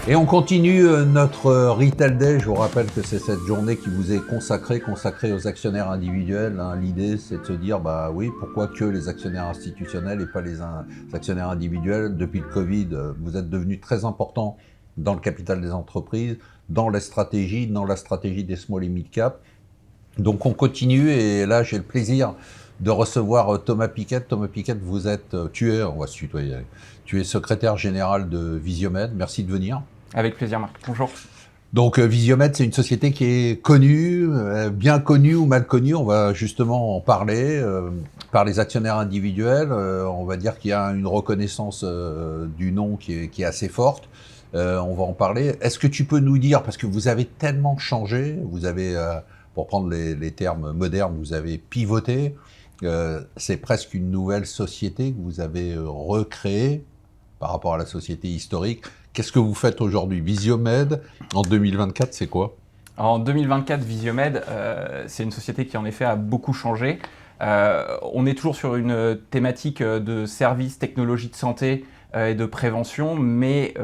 Et on continue notre Retail Day. Je vous rappelle que c'est cette journée qui vous est consacrée aux actionnaires individuels. L'idée, c'est de se dire, bah oui, pourquoi que les actionnaires institutionnels et pas les actionnaires individuels? Depuis le Covid, vous êtes devenus très importants dans le capital des entreprises, dans la stratégie des small et mid cap. Donc on continue et là, j'ai le plaisir de recevoir Thomas Piquet. Thomas Piquet, on va se tutoyer. Tu es secrétaire général de Visiomed. Merci de venir. Avec plaisir, Marc. Bonjour. Donc Visiomed, c'est une société qui est connue, bien connue ou mal connue. On va justement en parler par les actionnaires individuels. On va dire qu'il y a une reconnaissance du nom qui est assez forte. On va en parler. Est-ce que tu peux nous dire, parce que vous avez tellement changé, vous avez, pour prendre les termes modernes, vous avez pivoté. C'est presque une nouvelle société que vous avez recréée par rapport à la société historique. Qu'est-ce que vous faites aujourd'hui? Visiomed, en 2024, c'est quoi? En 2024, Visiomed, c'est une société qui en effet a beaucoup changé. On est toujours sur une thématique de services, technologies de santé et de prévention, mais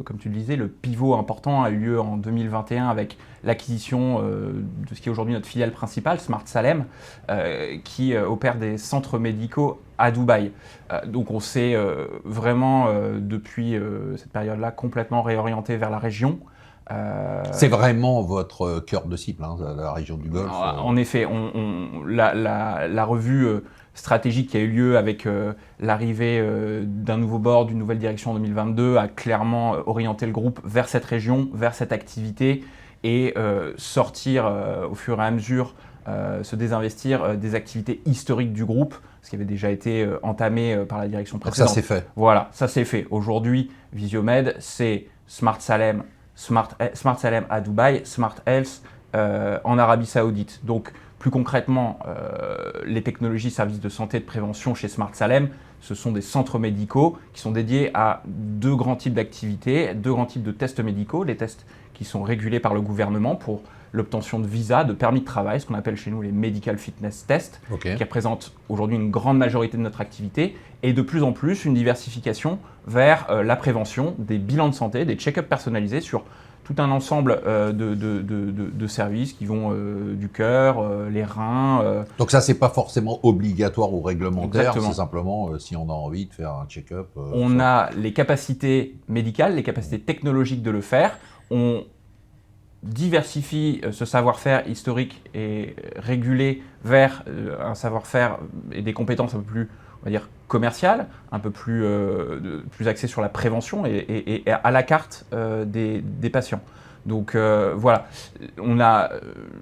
comme tu le disais, le pivot important a eu lieu en 2021 avec l'acquisition de ce qui est aujourd'hui notre filiale principale, Smart Salem, qui opère des centres médicaux à Dubaï. Donc on s'est vraiment, depuis cette période-là, complètement réorienté vers la région. C'est vraiment votre cœur de cible, la région du Golfe. En effet, la revue stratégique qui a eu lieu avec l'arrivée d'un nouveau board, d'une nouvelle direction en 2022, a clairement orienté le groupe vers cette région, vers cette activité et sortir au fur et à mesure, se désinvestir des activités historiques du groupe, ce qui avait déjà été entamé par la direction précédente. Donc ça c'est fait. Voilà, ça c'est fait. Aujourd'hui, Visiomed, c'est Smart Salem à Dubaï, Smart Health en Arabie Saoudite. Donc plus concrètement, les technologies services de santé et de prévention chez Smart Salem, ce sont des centres médicaux qui sont dédiés à deux grands types d'activités, deux grands types de tests médicaux, les tests qui sont régulés par le gouvernement pour l'obtention de visa, de permis de travail, ce qu'on appelle chez nous les Medical Fitness Tests, qui représentent aujourd'hui une grande majorité de notre activité, et de plus en plus une diversification vers la prévention, des bilans de santé, des check-ups personnalisés sur tout un ensemble de services qui vont du cœur, les reins. Donc ça, c'est pas forcément obligatoire ou réglementaire, Exactement. C'est simplement si on a envie de faire un check-up. On a les capacités médicales, les capacités technologiques de le faire. On diversifie ce savoir-faire historique et régulé vers un savoir-faire et des compétences un peu plus, on va dire, commerciales, un peu plus axées sur la prévention et à la carte des patients. Donc voilà, on a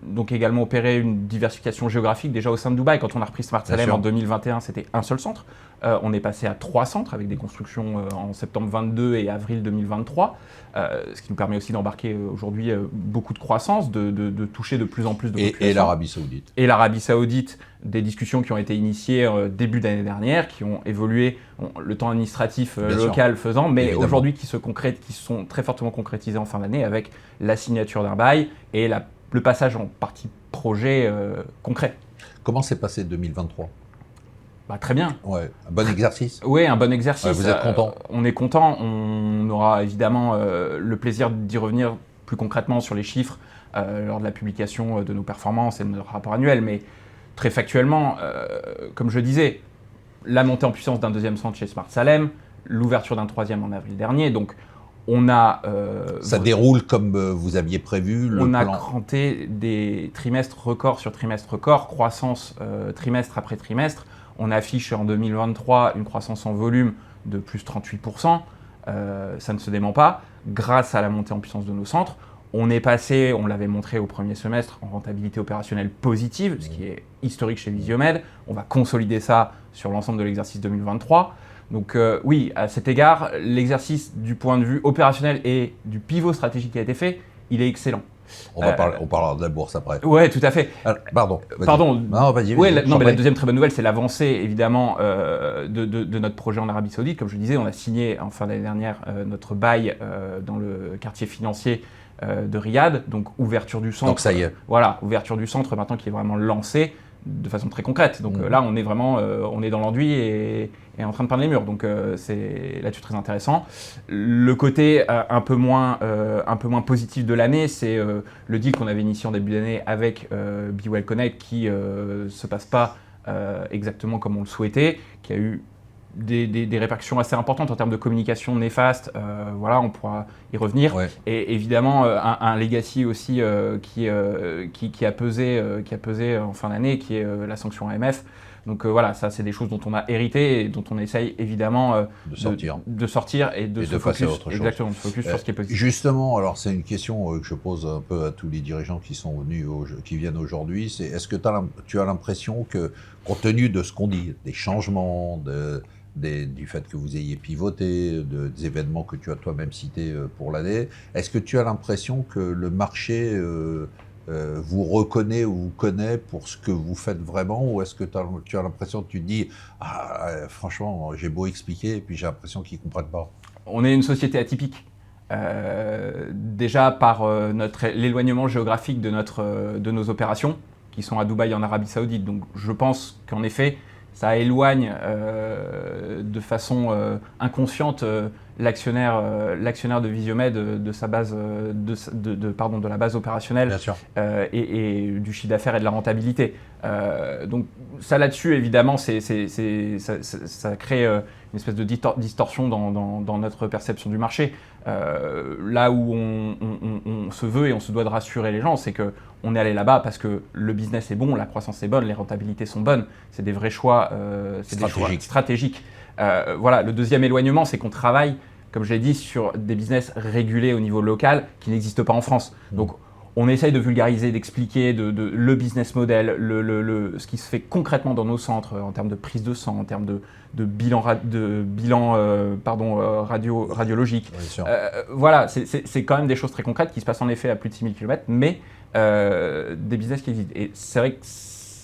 donc également opéré une diversification géographique déjà au sein de Dubaï. Quand on a repris Smart Salem en 2021, c'était un seul centre. On est passé à 3 centres avec des constructions en septembre 22 et avril 2023, ce qui nous permet aussi d'embarquer aujourd'hui beaucoup de croissance, de toucher de plus en plus de population. Et l'Arabie Saoudite. Et l'Arabie Saoudite, des discussions qui ont été initiées début d'année dernière, qui ont évolué, le temps administratif local faisant, mais aujourd'hui qui sont très fortement concrétisées en fin d'année avec la signature d'un bail et le passage en partie projet concret. Comment s'est passé 2023 ? Très bien. Ouais, un bon exercice. Oui, un bon exercice. Ouais, vous êtes content. On est content. On aura évidemment le plaisir d'y revenir plus concrètement sur les chiffres lors de la publication de nos performances et de notre rapport annuel. Mais très factuellement, comme je disais, la montée en puissance d'un deuxième centre chez Smart Salem, l'ouverture d'un troisième en avril dernier. Donc, on a... ça déroule comme vous aviez prévu. On a cranté des trimestres records sur trimestre record, croissance trimestre après trimestre. On affiche en 2023 une croissance en volume de plus 38%. Ça ne se dément pas. Grâce à la montée en puissance de nos centres, on est passé, on l'avait montré au premier semestre, en rentabilité opérationnelle positive, ce qui est historique chez Visiomed. On va consolider ça sur l'ensemble de l'exercice 2023. Donc oui, à cet égard, l'exercice du point de vue opérationnel et du pivot stratégique qui a été fait, il est excellent. On parlera de la bourse après. Oui, tout à fait. Alors, pardon. Non, vas-y. Ouais, mais la deuxième très bonne nouvelle, c'est l'avancée évidemment de notre projet en Arabie Saoudite. Comme je le disais, on a signé en fin d'année dernière notre bail dans le quartier financier de Riyad, donc ouverture du centre. Donc ça y est. Voilà, ouverture du centre maintenant qui est vraiment lancée. de façon très concrète. Donc là, on est vraiment on est dans l'enduit et en train de peindre les murs. Donc c'est là-dessus très intéressant. Le côté un peu moins positif de l'année, c'est le deal qu'on avait initié en début d'année avec Be Well Connect qui se passe pas exactement comme on le souhaitait, qui a eu des répercussions assez importantes en termes de communication néfaste. Voilà, on pourra y revenir. Ouais. Et évidemment, un legacy aussi qui a pesé en fin d'année, qui est la sanction AMF. Donc voilà, ça c'est des choses dont on a hérité et dont on essaye évidemment de sortir et de se passer focus, à autre chose. exactement, de se focus sur ce qui est positif. Justement, alors c'est une question que je pose un peu à tous les dirigeants qui sont venus, qui viennent aujourd'hui, c'est est-ce que tu as l'impression que, compte tenu de ce qu'on dit, des changements, du fait que vous ayez pivoté, des événements que tu as toi-même cités pour l'année, est-ce que tu as l'impression que le marché vous reconnaît ou vous connaît pour ce que vous faites vraiment, ou est-ce que tu as l'impression que tu te dis franchement, j'ai beau expliquer et puis j'ai l'impression qu'ils ne comprennent pas? On est une société atypique. Déjà par l'éloignement géographique de nos opérations, qui sont à Dubaï en Arabie Saoudite. Donc je pense qu'en effet, ça éloigne de façon inconsciente l'actionnaire de Visiomed de sa base de la base opérationnelle et du chiffre d'affaires et de la rentabilité. Donc ça là-dessus évidemment ça crée une espèce de distorsion dans notre perception du marché. Là où on se veut et on se doit de rassurer les gens, c'est que on est allé là-bas parce que le business est bon, la croissance est bonne, les rentabilités sont bonnes. C'est des vrais choix, stratégiques. Voilà. Le deuxième éloignement, c'est qu'on travaille, comme je l'ai dit, sur des business régulés au niveau local qui n'existent pas en France. Donc, on essaye de vulgariser, d'expliquer le business model, ce qui se fait concrètement dans nos centres en termes de prise de sang, en termes de bilan radiologique. Voilà, c'est quand même des choses très concrètes qui se passent en effet à plus de 6000 km, mais des business qui existent. Et c'est vrai que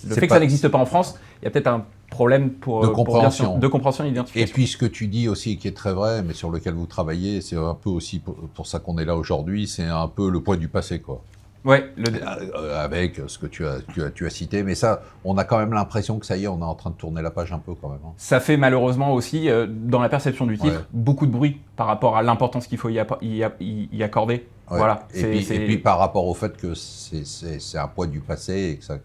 le fait que ça n'existe pas en France, il y a peut-être un problème de compréhension et d'identification. Et puis ce que tu dis aussi, qui est très vrai, mais sur lequel vous travaillez, c'est un peu aussi pour ça qu'on est là aujourd'hui, c'est un peu le poids du passé, quoi. Ouais, avec ce que tu as cité, mais ça, on a quand même l'impression que ça y est, on est en train de tourner la page un peu quand même. Ça fait malheureusement aussi, dans la perception du titre, beaucoup de bruit par rapport à l'importance qu'il faut y accorder. Ouais. Voilà. Et puis par rapport au fait que c'est un poids du passé et que ça.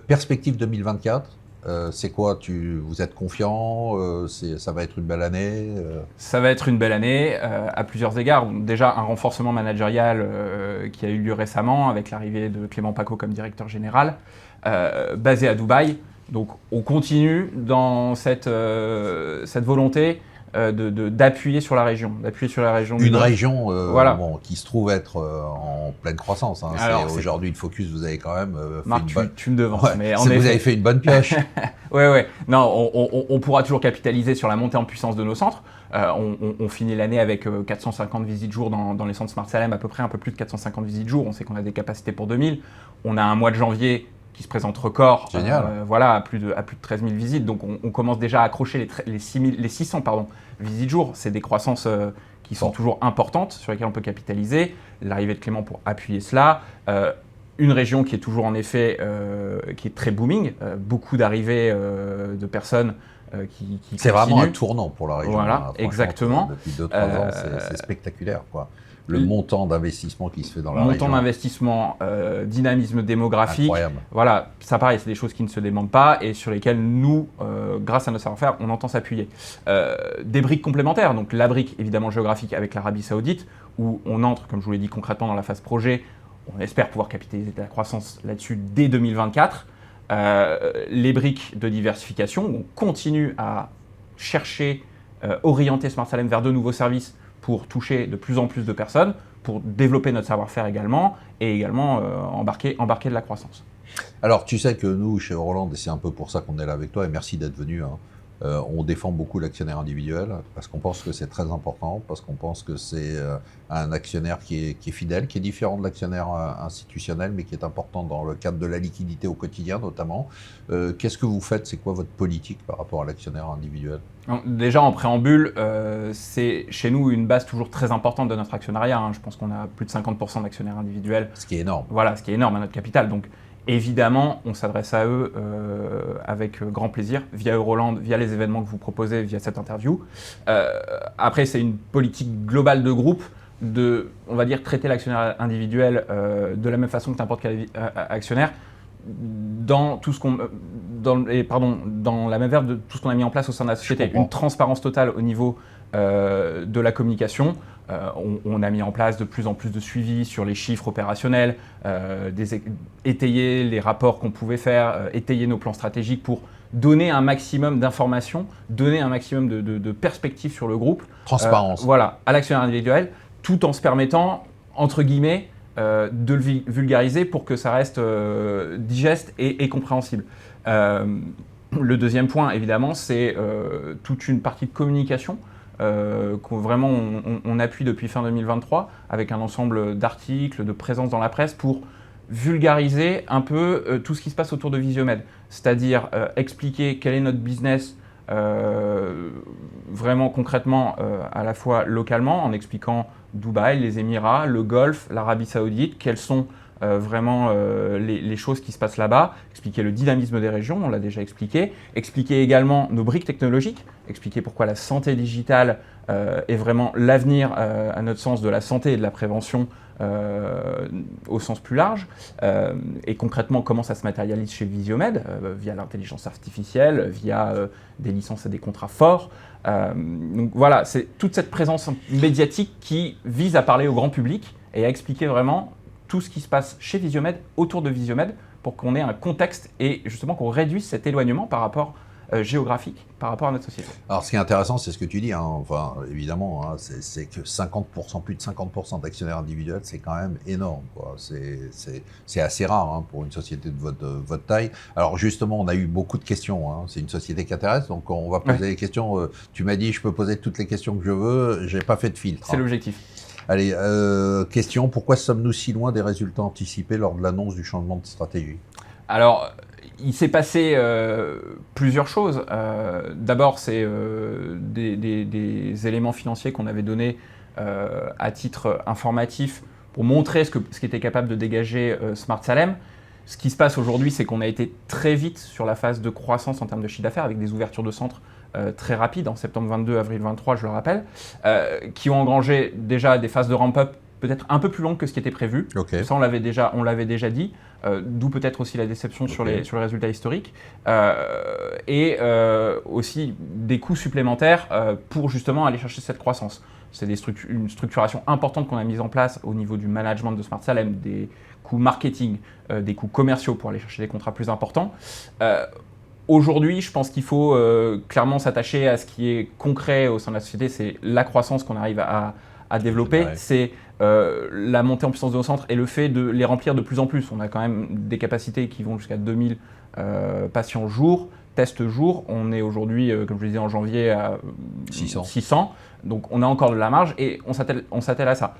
Perspective 2024. C'est quoi? Vous êtes confiant? Ça va être une belle année? Ça va être une belle année à plusieurs égards. Déjà, un renforcement managérial qui a eu lieu récemment avec l'arrivée de Clément Paco comme directeur général, basé à Dubaï. Donc, on continue dans cette volonté d'appuyer sur la région. Une région qui se trouve être en pleine croissance. Hein. Aujourd'hui, de Focus, vous avez quand même Marc, tu me devances. Ouais, mais vous avez fait une bonne pioche. Ouais. Non, on pourra toujours capitaliser sur la montée en puissance de nos centres. On finit l'année avec 450 visites jour dans les centres Smart Salem, à peu près un peu plus de 450 visites jour. On sait qu'on a des capacités pour 2000. On a un mois de janvier qui se présente record, à plus de 13 000 visites. Donc on commence déjà à accrocher les 600 visites jour. C'est des croissances qui sont toujours importantes, sur lesquelles on peut capitaliser. L'arrivée de Clément pour appuyer cela. Une région qui est toujours en effet qui est très booming. Beaucoup d'arrivées de personnes qui c'est vraiment un tournant pour la région. Voilà, exactement. Depuis 2-3 ans, c'est spectaculaire, quoi. Le montant d'investissement qui se fait dans la région. Montant d'investissement, dynamisme démographique. Incroyable. Voilà, ça pareil, c'est des choses qui ne se demandent pas et sur lesquelles nous, grâce à nos savoir-faire, on entend s'appuyer. Des briques complémentaires, donc la brique évidemment géographique avec l'Arabie Saoudite, où on entre, comme je vous l'ai dit concrètement, dans la phase projet. On espère pouvoir capitaliser de la croissance là-dessus dès 2024. Les briques de diversification, où on continue à chercher, orienter Smart Salem vers de nouveaux services pour toucher de plus en plus de personnes, pour développer notre savoir-faire également, et également embarquer de la croissance. Alors, tu sais que nous, chez Roland, et c'est un peu pour ça qu'on est là avec toi, et merci d'être venu, on défend beaucoup l'actionnaire individuel, parce qu'on pense que c'est très important, parce qu'on pense que c'est un actionnaire qui est fidèle, qui est différent de l'actionnaire institutionnel, mais qui est important dans le cadre de la liquidité au quotidien, notamment. Qu'est-ce que vous faites? C'est quoi votre politique par rapport à l'actionnaire individuel? Déjà en préambule, c'est chez nous une base toujours très importante de notre actionnariat. Je pense qu'on a plus de 50% d'actionnaires individuels. Ce qui est énorme. Voilà, ce qui est énorme à notre capital. Donc Évidemment, on s'adresse à eux avec grand plaisir, via Euroland, via les événements que vous proposez, via cette interview. Après, c'est une politique globale de groupe de, on va dire, traiter l'actionnaire individuel de la même façon que n'importe quel actionnaire, dans tout ce qu'on, dans la même verve de tout ce qu'on a mis en place au sein de la société. Une transparence totale au niveau de la communication. On a mis en place de plus en plus de suivi sur les chiffres opérationnels, étayer les rapports qu'on pouvait faire, étayer nos plans stratégiques pour donner un maximum d'informations, donner un maximum de perspectives sur le groupe. Transparence. Voilà, à l'actionnaire individuel, tout en se permettant, entre guillemets, de le vulgariser pour que ça reste digeste et compréhensible. Le deuxième point, évidemment, c'est toute une partie de communication qu'on vraiment on appuie depuis fin 2023 avec un ensemble d'articles, de présence dans la presse pour vulgariser un peu tout ce qui se passe autour de Visiomed. C'est-à-dire expliquer quel est notre business vraiment concrètement à la fois localement en expliquant Dubaï, les Émirats, le Golfe, l'Arabie Saoudite, quelles sont vraiment les choses qui se passent là-bas, expliquer le dynamisme des régions, on l'a déjà expliqué également nos briques technologiques, expliquer pourquoi la santé digitale est vraiment l'avenir à notre sens de la santé et de la prévention au sens plus large, et concrètement comment ça se matérialise chez Visiomed, via l'intelligence artificielle, via des licences et des contrats forts. Donc voilà, c'est toute cette présence médiatique qui vise à parler au grand public et à expliquer vraiment tout ce qui se passe chez Visiomed, autour de Visiomed, pour qu'on ait un contexte et justement qu'on réduise cet éloignement par rapport géographique par rapport à notre société. Alors, ce qui est intéressant, c'est ce que tu dis. Hein. Enfin, évidemment, hein, c'est que 50%, plus de 50% d'actionnaires individuels, c'est quand même énorme, quoi. C'est assez rare hein, pour une société de votre taille. Alors, justement, on a eu beaucoup de questions. Hein. C'est une société qui intéresse, donc on va poser les questions. Tu m'as dit, je peux poser toutes les questions que je veux. J'ai pas fait de filtre. C'est l'objectif. Allez, question, pourquoi sommes-nous si loin des résultats anticipés lors de l'annonce du changement de stratégie ? Alors, il s'est passé plusieurs choses. D'abord, c'est des éléments financiers qu'on avait donnés à titre informatif pour montrer ce qu'était capable de dégager Smart Salem. Ce qui se passe aujourd'hui, c'est qu'on a été très vite sur la phase de croissance en termes de chiffre d'affaires avec des ouvertures de centres très rapides en septembre 22, avril 23, je le rappelle, qui ont engrangé déjà des phases de ramp-up peut-être un peu plus longues que ce qui était prévu. Okay. Ça, on l'avait déjà dit, d'où peut-être aussi la déception sur les résultats historiques, et aussi des coûts supplémentaires pour justement aller chercher cette croissance. C'est une structuration importante qu'on a mise en place au niveau du management de Smart Salem, des coûts marketing, des coûts commerciaux pour aller chercher des contrats plus importants. Aujourd'hui, je pense qu'il faut clairement s'attacher à ce qui est concret au sein de la société, c'est la croissance qu'on arrive à développer, c'est la montée en puissance de nos centres et le fait de les remplir de plus en plus. On a quand même des capacités qui vont jusqu'à 2000 patients jour, tests jour. On est aujourd'hui, comme je le disais en janvier, à 600. Donc on a encore de la marge et on s'attelle à ça.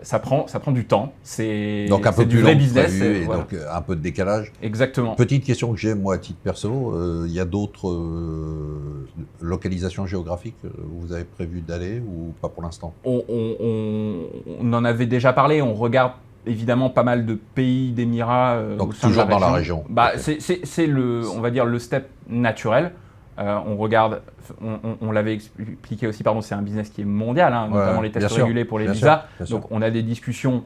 Ça prend du temps, donc un peu du plus vrai long business. Prévu, et voilà. Donc un peu de décalage. Exactement. Petite question que j'ai moi à titre perso, il y a d'autres localisations géographiques où vous avez prévu d'aller ou pas pour l'instant ? On en avait déjà parlé, on regarde évidemment pas mal de pays d'Émirats. Donc toujours dans la région. Bah, okay. C'est on va dire le step naturel. On regarde, on l'avait expliqué aussi, c'est un business qui est mondial, hein, notamment les tests régulés pour les visas. Donc on a des discussions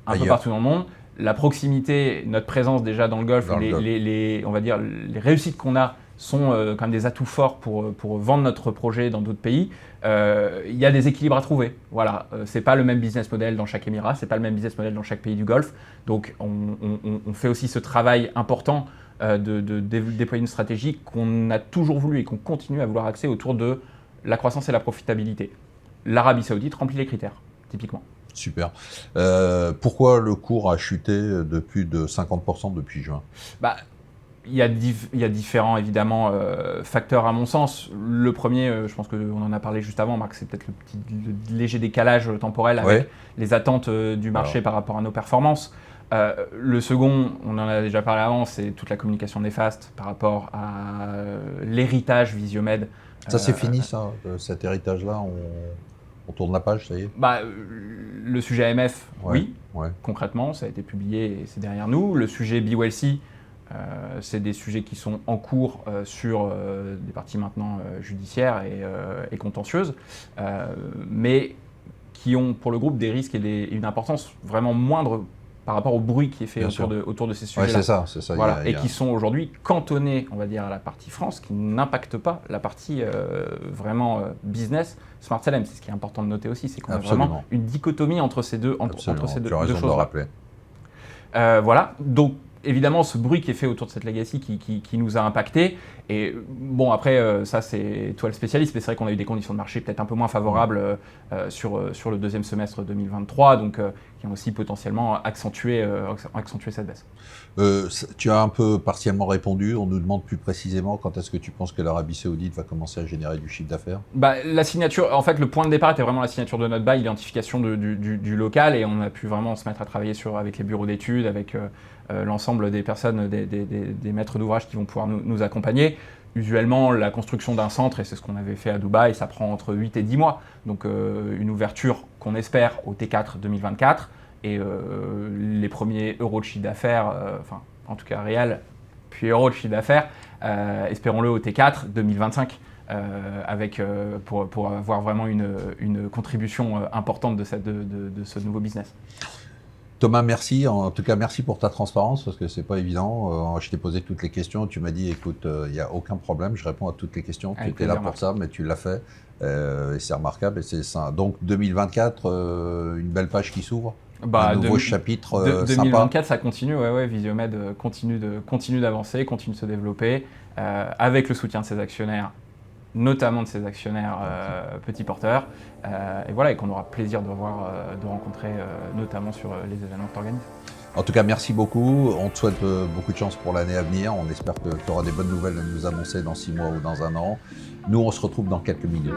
un peu partout dans le monde. La proximité, notre présence déjà dans le Golfe, on va dire les réussites qu'on a sont quand même des atouts forts pour vendre notre projet dans d'autres pays. Il y a des équilibres à trouver. Voilà, c'est pas le même business model dans chaque Émirat, c'est pas le même business model dans chaque pays du Golfe. Donc on fait aussi ce travail important de déployer une stratégie qu'on a toujours voulu et qu'on continue à vouloir axer autour de la croissance et la profitabilité. L'Arabie Saoudite remplit les critères, typiquement. Super. Pourquoi le cours a chuté de plus de 50% depuis juin ? Il y a différents, évidemment, facteurs à mon sens. Le premier, je pense qu'on en a parlé juste avant, Marc, c'est peut-être le léger décalage temporel avec les attentes du marché par rapport à nos performances. Le second, on en a déjà parlé avant, c'est toute la communication néfaste par rapport à l'héritage Visiomed. Ça c'est fini ça, cet héritage-là On tourne la page, ça y est? Bah, le sujet AMF, Ouais, oui, ouais. concrètement, ça a été publié et c'est derrière nous. Le sujet BYC, c'est des sujets qui sont en cours sur des parties maintenant judiciaires et contentieuses, mais qui ont pour le groupe des risques et une importance vraiment moindre par rapport au bruit qui est fait autour de ces sujets-là. Ouais, c'est ça. Voilà. Et qui sont aujourd'hui cantonnés, on va dire, à la partie France, qui n'impactent pas la partie vraiment business. Smart Salem, c'est ce qui est important de noter aussi, c'est qu'on a vraiment une dichotomie entre ces deux, tu as raison de le rappeler. Voilà, donc évidemment ce bruit qui est fait autour de cette legacy qui nous a impacté. Et bon, après, ça c'est toi le spécialiste, mais c'est vrai qu'on a eu des conditions de marché peut-être un peu moins favorables sur le deuxième semestre 2023, donc qui ont aussi potentiellement accentué cette baisse. Tu as un peu partiellement répondu. On nous demande plus précisément quand est-ce que tu penses que l'Arabie Saoudite va commencer à générer du chiffre d'affaires? Bah, la signature, en fait, le point de départ était vraiment la signature de notre bail, l'identification du local, et on a pu vraiment se mettre à travailler avec les bureaux d'études, avec l'ensemble des personnes, des maîtres d'ouvrage qui vont pouvoir nous accompagner. Usuellement, la construction d'un centre, et c'est ce qu'on avait fait à Dubaï, ça prend entre 8 et 10 mois. Donc une ouverture qu'on espère au T4 2024, et les premiers euros de chiffre d'affaires, enfin en tout cas réel, puis euros de chiffre d'affaires, espérons-le au T4 2025. Pour avoir vraiment une contribution importante de ce nouveau business. Thomas, merci. En tout cas, merci pour ta transparence parce que c'est pas évident. Je t'ai posé toutes les questions. Tu m'as dit, écoute, il n'y a aucun problème. Je réponds à toutes les questions. Tu étais là pour ça, mais tu l'as fait. Et c'est remarquable et c'est ça. Donc 2024, une belle page qui s'ouvre. Un nouveau chapitre 2024, ça continue. Ouais, Visiomed continue d'avancer, continue de se développer avec le soutien de ses actionnaires, notamment de ses actionnaires petits porteurs, et voilà, et qu'on aura plaisir de rencontrer notamment sur les événements que tu organises. En tout cas, merci beaucoup. On te souhaite beaucoup de chance pour l'année à venir. On espère que tu auras des bonnes nouvelles à nous annoncer dans 6 mois ou dans 1 an. Nous, on se retrouve dans quelques minutes.